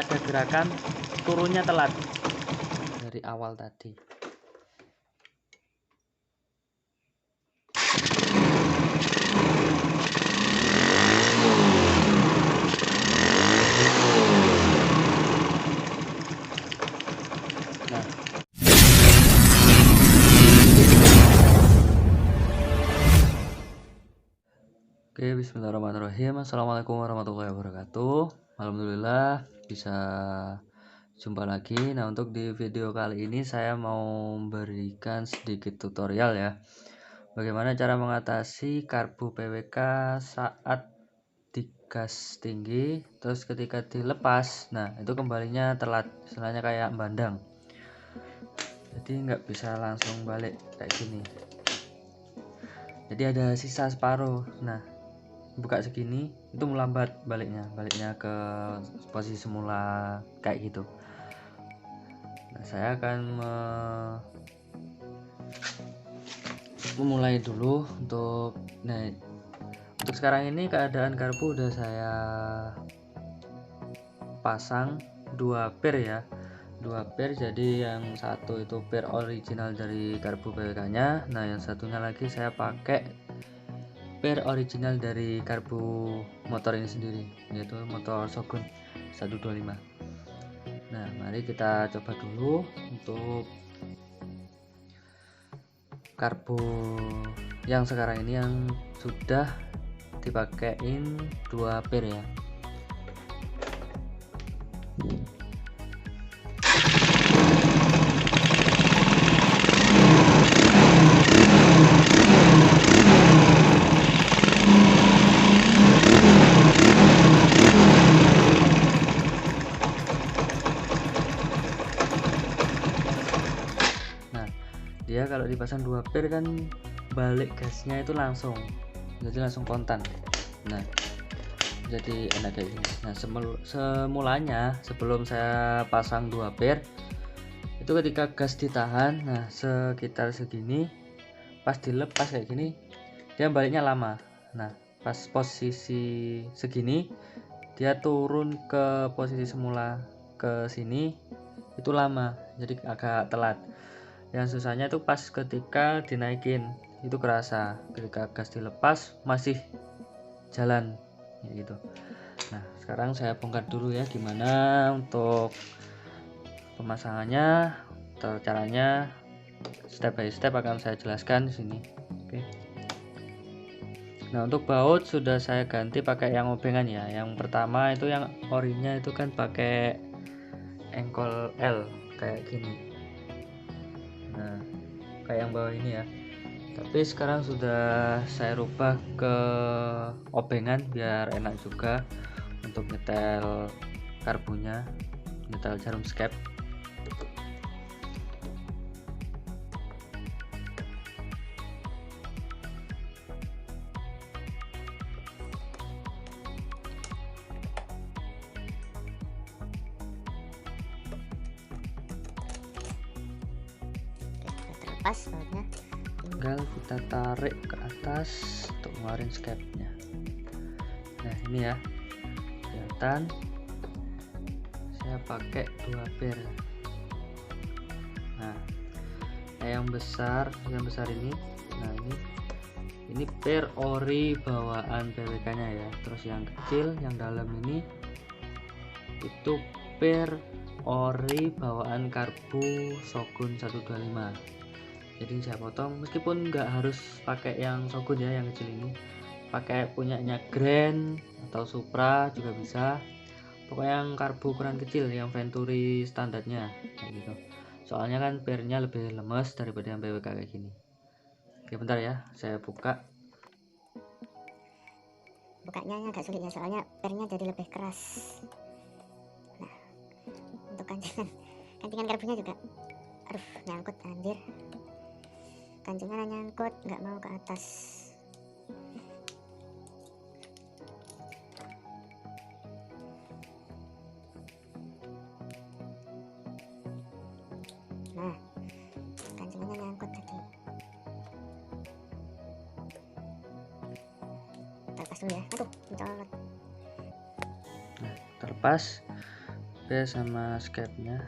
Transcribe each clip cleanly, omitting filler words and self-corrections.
ada gerakan turunnya telat dari awal tadi. Nah, oke, bismillahirrahmanirrahim. Assalamualaikum warahmatullahi wabarakatuh. Alhamdulillah bisa jumpa lagi. Nah, untuk di video kali ini saya mau memberikan sedikit tutorial ya, bagaimana cara mengatasi karbu PWK saat digas tinggi terus ketika dilepas, nah itu kembalinya telat, istilahnya kayak bandang, jadi nggak bisa langsung balik kayak gini, jadi ada sisa separuh. Nah, buka segini itu melambat baliknya ke posisi semula kayak gitu. Nah, saya akan memulai dulu untuk sekarang ini keadaan karbu udah saya pasang 2 pair ya, 2 pair. Jadi yang satu itu pair original dari karbu PWK nya, nah yang satunya lagi saya pakai pair original dari karbu motor ini sendiri, yaitu motor Shogun 125. Nah, mari kita coba dulu untuk karbu yang sekarang ini yang sudah dipakein 2 pair ya. Dia kalau dipasang 2 pair kan balik gasnya itu langsung, jadi langsung kontan. Nah, jadi enak kayak gini. Nah, semulanya sebelum saya pasang 2 pair itu ketika gas ditahan, nah sekitar segini, pas dilepas kayak gini dia baliknya lama. Nah, pas posisi segini dia turun ke posisi semula ke sini itu lama, jadi agak telat. Yang susahnya itu pas ketika dinaikin, itu kerasa ketika gas dilepas masih jalan ya gitu. Nah, sekarang saya bongkar dulu ya gimana untuk pemasangannya atau caranya, step by step akan saya jelaskan di sini. Oke. Nah, untuk baut sudah saya ganti pakai yang obengan ya. Yang pertama itu yang orinya itu kan pakai engkol L kayak gini. Nah, kayak yang bawah ini ya, tapi sekarang sudah saya rubah ke obengan biar enak juga untuk nyetel karbunya, nyetel jarum skep. Terlepas bautnya, Tinggal kita tarik ke atas untuk ngeluarin skepnya. Nah, ini ya, kelihatan saya pakai 2 pair. Nah, yang besar ini, nah ini pair ori bawaan PWK nya ya. Terus yang kecil yang dalam ini itu pair ori bawaan karbu Shogun 125. Jadi saya potong, meskipun nggak harus pakai yang Shogun ya, yang kecil ini pakai punyanya Grand atau Supra juga bisa. Pokoknya yang karbu ukuran kecil, yang Venturi standarnya kayak gitu. Soalnya kan pairnya lebih lemes daripada yang PWK kayak gini. Oke, bentar ya, saya buka. bukanya agak sulit ya, soalnya pernya jadi lebih keras. Nah, untuk kancingan karbunya juga, aduh, nyangkut anjir, kancingan nyangkut, nggak mau ke atas. Nah, kancingannya nyangkut tadi. Terlepas dulu ya, aduh, mencolot. Nah, terlepas. per sama skepnya.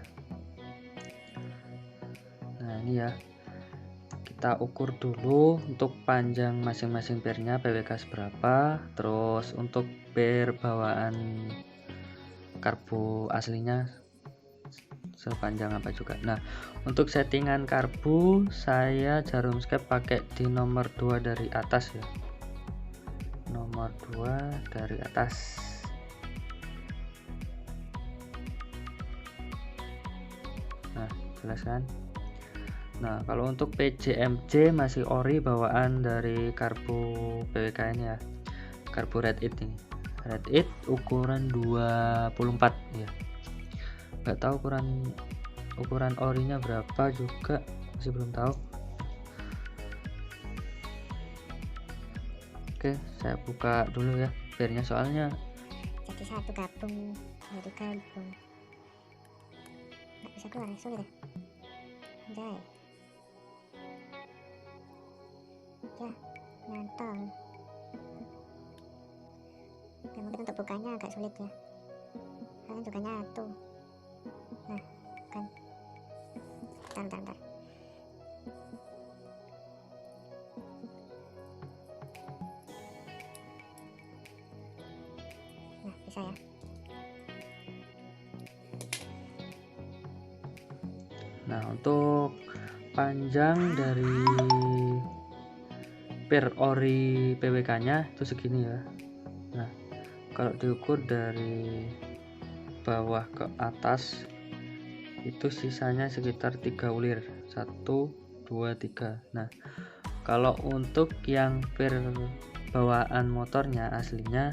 Nah ini ya, kita ukur dulu untuk panjang masing-masing pernya PWK seberapa, terus untuk per bawaan karbu aslinya sepanjang apa juga. Nah untuk settingan karbu saya jarum skep pakai di nomor 2 dari atas ya, nomor 2 dari atas. Nah jelas kan. Nah kalau untuk PJMJ masih ori bawaan dari karbu PWK ini ya, karbu Red It ini, Red It ukuran 24 ya, nggak tahu ukuran orinya berapa juga, masih belum tahu. Oke, saya buka dulu ya pernya soalnya jadi satu gabung, jadi gabung nggak bisa keluar, sulit ya. Anjay, ya nyantol ya, mungkin untuk bukanya agak sulit ya, kalian juga nyatu. Nah kan, bentar. Nah bisa ya. Nah untuk panjang dari per ori PWK nya itu segini ya. Nah kalau diukur dari bawah ke atas itu sisanya sekitar 3 ulir, 1 2 3. Nah kalau untuk yang per bawaan motornya aslinya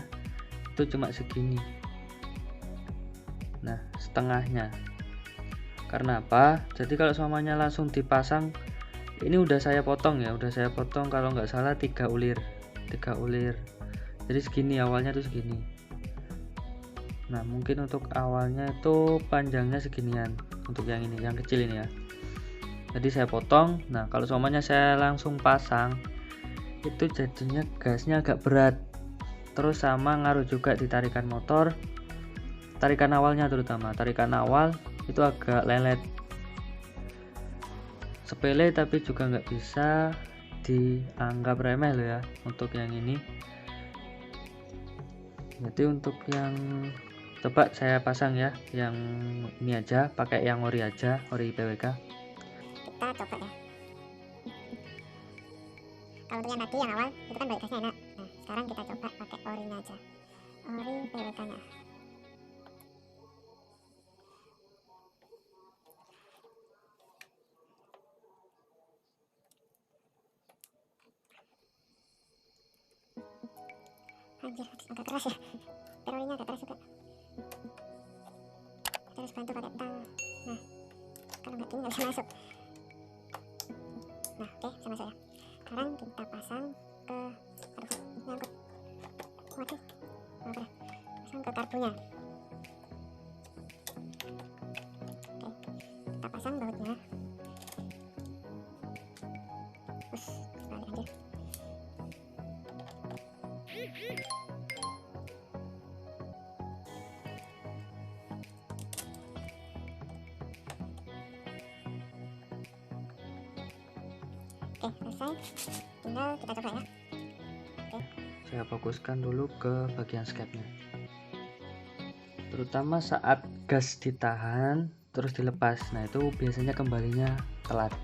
itu cuma segini, nah setengahnya. Karena apa? Jadi kalau semuanya langsung dipasang, ini udah saya potong ya, kalau nggak salah 3 ulir, jadi segini awalnya tuh segini. Nah mungkin untuk awalnya itu panjangnya seginian untuk yang ini, yang kecil ini ya, jadi saya potong. Nah kalau semuanya saya langsung pasang itu jadinya gasnya agak berat, terus sama ngaruh juga di tarikan motor, tarikan awalnya, terutama tarikan awal itu agak lelet. Sepele tapi juga nggak bisa dianggap remeh loh ya untuk yang ini. Jadi untuk yang coba saya pasang ya, yang ini aja, pakai yang ori aja, ori PWK. Kita coba ya. Kalau untuk yang tadi yang awal itu kan balik gasnya enak. Nah sekarang kita coba pakai orinya aja, ori PWK nya. Anjir agak keras ya, perolinya agak keras juga. Kita harus bantu pakai tang. Nah kalau nggak gini nggak bisa masuk. Nah oke, sama saya. Sekarang kita pasang ke, aduh nyangkut, waduh apa dah, pasang ke karbunya. Oke kita pasang bautnya, terus balik aja. Oke selesai, tinggal kita coba ya. Saya fokuskan dulu ke bagian skepnya, terutama saat gas ditahan terus dilepas. Nah itu biasanya kembalinya telat.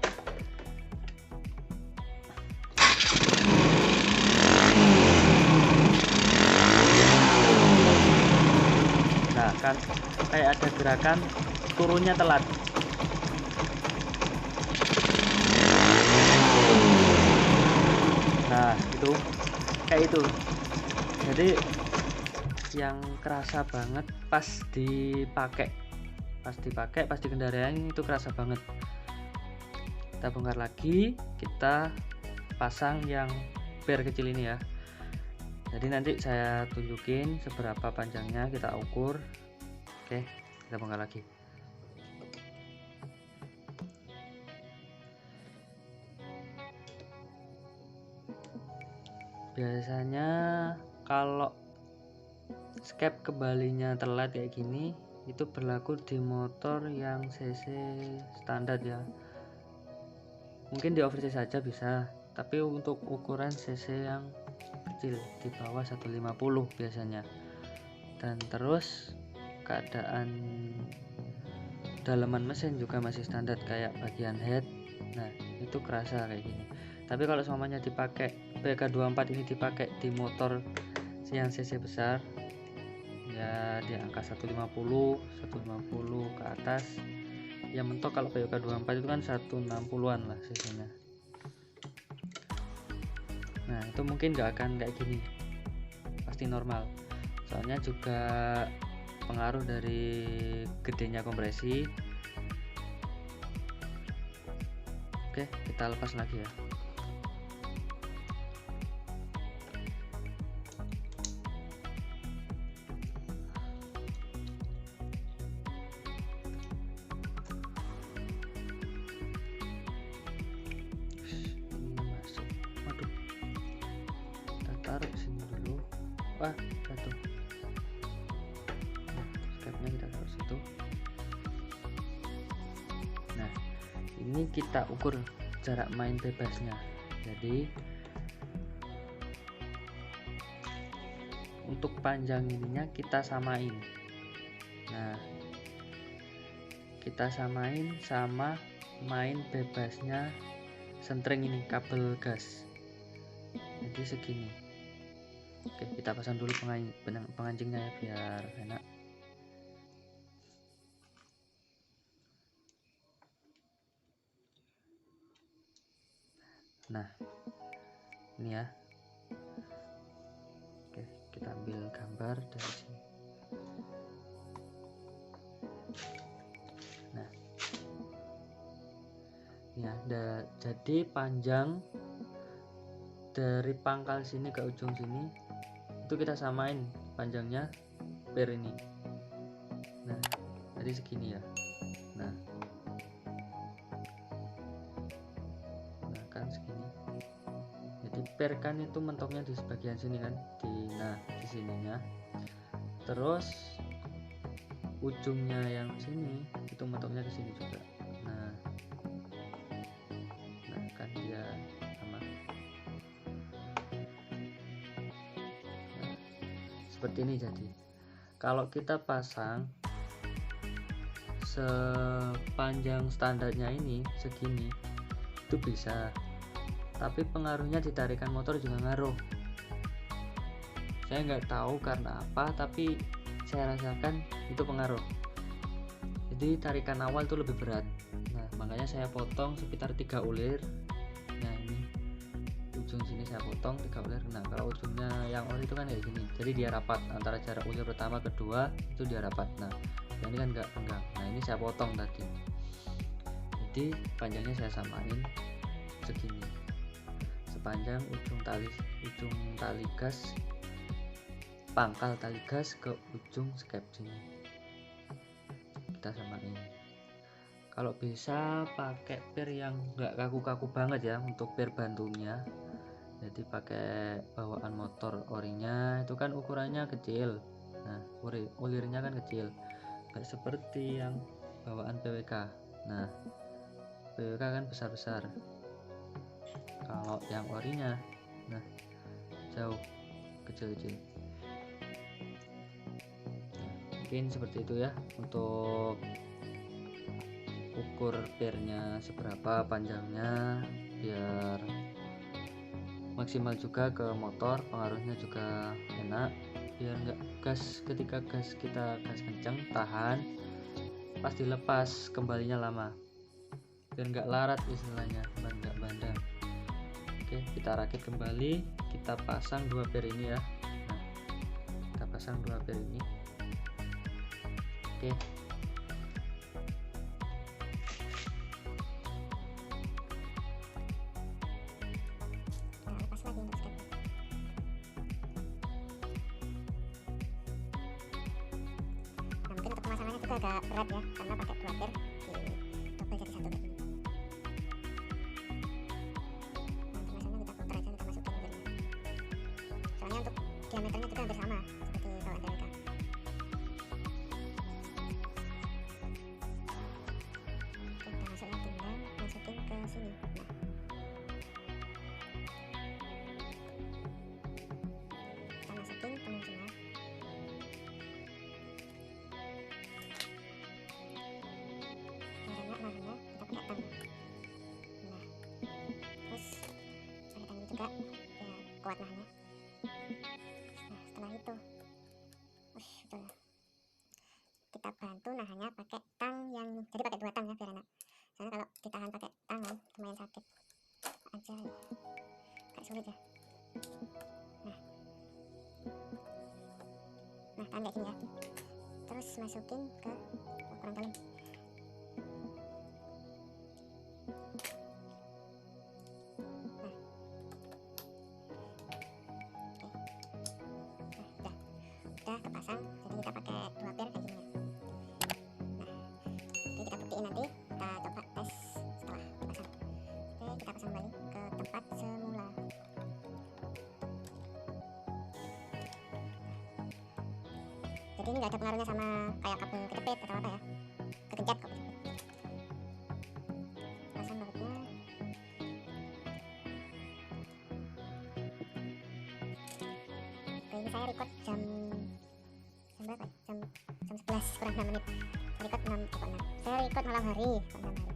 Nah kan kayak ada gerakan turunnya telat. Nah itu kayak itu, jadi yang kerasa banget pas dipakai, pas di kendaraan itu kerasa banget. Kita bongkar lagi, kita pasang yang per kecil ini ya. Jadi nanti saya tunjukin seberapa panjangnya, kita ukur. Oke, kita bongkar lagi. Biasanya kalau skep kembalinya telat kayak gini itu berlaku di motor yang cc standar ya. Mungkin di oversize saja bisa, tapi untuk ukuran cc yang kecil di bawah 150 biasanya. Dan terus keadaan dalaman mesin juga masih standar kayak bagian head. Nah, itu kerasa kayak gini. Tapi kalau semuanya dipakai PK24 ini dipakai di motor yang cc besar ya di angka 150 ke atas ya mentok. Kalau PK24 itu kan 160-an lah cc-nya. Nah, itu mungkin nggak akan kayak gini, pasti normal. Soalnya juga pengaruh dari gedenya kompresi. Oke, kita lepas lagi ya. Taruh sini dulu. Wah, jatuh. Skepnya kita taruh situ. Nah, ini kita ukur jarak main bebasnya. Jadi untuk panjang ininya kita samain. Nah, kita samain sama main bebasnya sentring ini, kabel gas. Jadi segini. Oke, kita pasang dulu pengancingnya ya biar enak. Nah, ini ya. Oke, kita ambil gambar dari sini. Nah, ini ada. Jadi panjang dari pangkal sini ke ujung sini itu kita samain panjangnya per ini. Nah, jadi segini ya. Nah kan segini. Jadi per kan itu mentoknya di bagian sini kan, di sininya. Terus ujungnya yang sini itu mentoknya ke sini juga. Nah kan dia sama. Seperti ini. Jadi kalau kita pasang sepanjang standarnya ini segini itu bisa, tapi pengaruhnya di tarikan motor juga ngaruh. Saya nggak tahu karena apa, tapi saya rasakan itu pengaruh. Jadi tarikan awal itu lebih berat. Nah, makanya saya potong sekitar 3 ulir. Nah, ini ujung sini saya potong 3 ulir. Nah, kalau ujungnya yang ori itu kan kayak gini, jadi dia rapat antara jarak ulir pertama kedua itu dia rapat. Nah, yang ini kan enggak. Nah, ini saya potong tadi. Jadi panjangnya saya samain segini, sepanjang ujung tali gas, pangkal tali gas ke ujung skep sini kita samain. Kalau bisa pakai per yang enggak kaku-kaku banget ya untuk per bantunya. Jadi pakai bawaan motor orinya itu kan ukurannya kecil. Nah, ulirnya kan kecil, nggak seperti yang bawaan PWK. Nah, PWK kan besar-besar. Kalau yang orinya, nah jauh kecil-kecil. Nah, mungkin seperti itu ya untuk ukur pernya seberapa panjangnya biar maksimal juga ke motor, pengaruhnya juga enak, biar nggak ketika kita gas kencang tahan, pas dilepas kembalinya lama, biar nggak larat istilahnya, nggak bandang. Oke, kita rakit kembali, kita pasang 2 per ini ya. Nah, kita pasang 2 per ini. Oke, agak berat ya karena pakai 2 per double jadi 1 per ini. Nah, pemasangannya kita putar aja, kita masukin mobilnya. Soalnya untuk diameternya juga hampir sama seperti bawaan TWK. kuat nahannya. Nah setelah itu betul, kita bantu nahannya pakai tang yang, jadi pakai 2 tang ya biar enak, soalnya kalau ditahan pakai tangan lumayan sakit aja ya, agak sulit ya. Nah tahan kayak gini ya, terus masukin ke kurang dalam. Udah kepasang, jadi kita pakai 2 per kayak gini ya. Nah jadi kita buktiin nanti, kita coba tes setelah dipasang. Oke, kita pasang kembali ke tempat semula. Jadi ini nggak ada pengaruhnya sama kayak kabel kejepit atau apa ya, kegencet kabel kejepit. Pasang bautnya. Oke, ini saya record jam berapa ya? Jam 11 kurang 6 menit. Record 6. Saya record malam hari, bukan malam hari.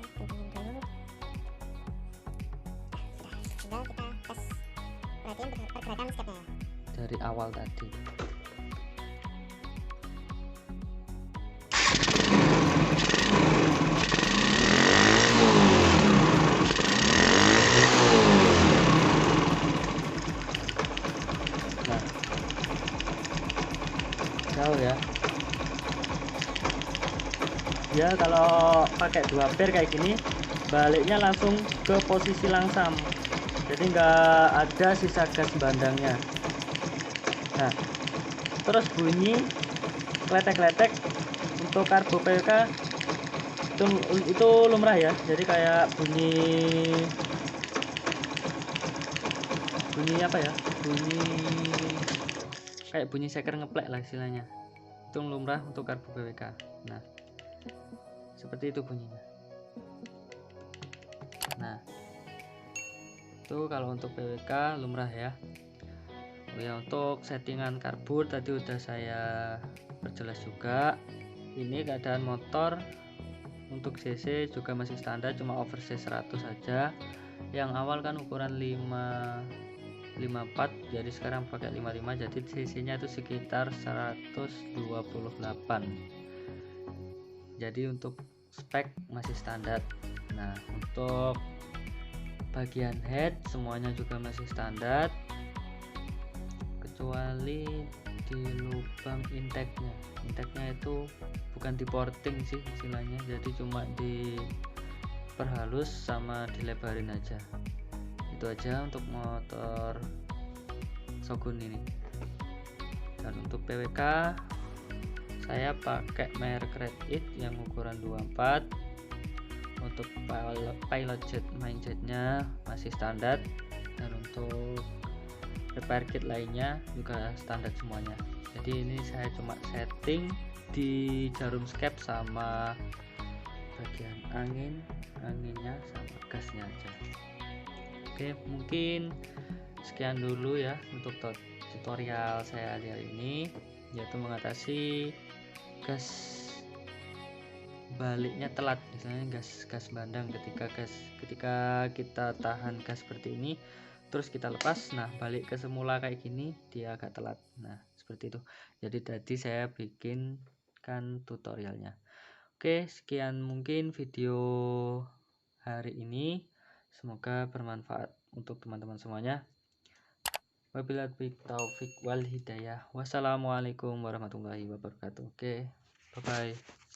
Oke, kencangin dulu. Sudah, tinggal kita tes. Perhatiin pergerakan skepnya ya. Dari awal tadi. Nah, jauh ya. Ya kalau pakai 2 per kayak gini, baliknya langsung ke posisi langsam, jadi nggak ada sisa gas bandangnya. Nah, terus bunyi kletek-kletek untuk karbo PWK itu lumrah ya, jadi kayak bunyi apa ya, kayak bunyi seker ngeplek lah istilahnya, itu lumrah untuk karbo PWK. Nah seperti itu bunyinya. Nah itu kalau untuk PWK lumrah ya. Oh ya, untuk settingan karbur tadi udah saya perjelas juga. Ini keadaan motor untuk cc juga masih standar, cuma oversize 100 saja. Yang awal kan ukuran 54, jadi sekarang pakai 55, jadi cc nya itu sekitar 128. Jadi untuk spek masih standar. Nah untuk bagian head semuanya juga masih standar, kecuali di lubang intake-nya itu bukan di porting sih istilahnya, jadi cuma diperhalus sama dilebarin aja. Itu aja untuk motor Shogun ini. Dan untuk PWK saya pakai merek Red It yang ukuran 24. Untuk pilot jet main jetnya masih standar, dan untuk repair kit lainnya juga standar semuanya. Jadi ini saya cuma setting di jarum skep sama bagian anginnya sama gasnya aja. Oke, mungkin sekian dulu ya untuk tutorial saya hari ini, yaitu mengatasi gas baliknya telat, misalnya gas bandang ketika kita tahan gas seperti ini terus kita lepas, nah balik ke semula kayak gini dia agak telat. Nah seperti itu, jadi tadi saya bikinkan tutorialnya. Oke, sekian mungkin video hari ini, semoga bermanfaat untuk teman-teman semuanya. Wabillahi taufik wal hidayah. Wassalamualaikum warahmatullahi wabarakatuh. Oke, bye bye.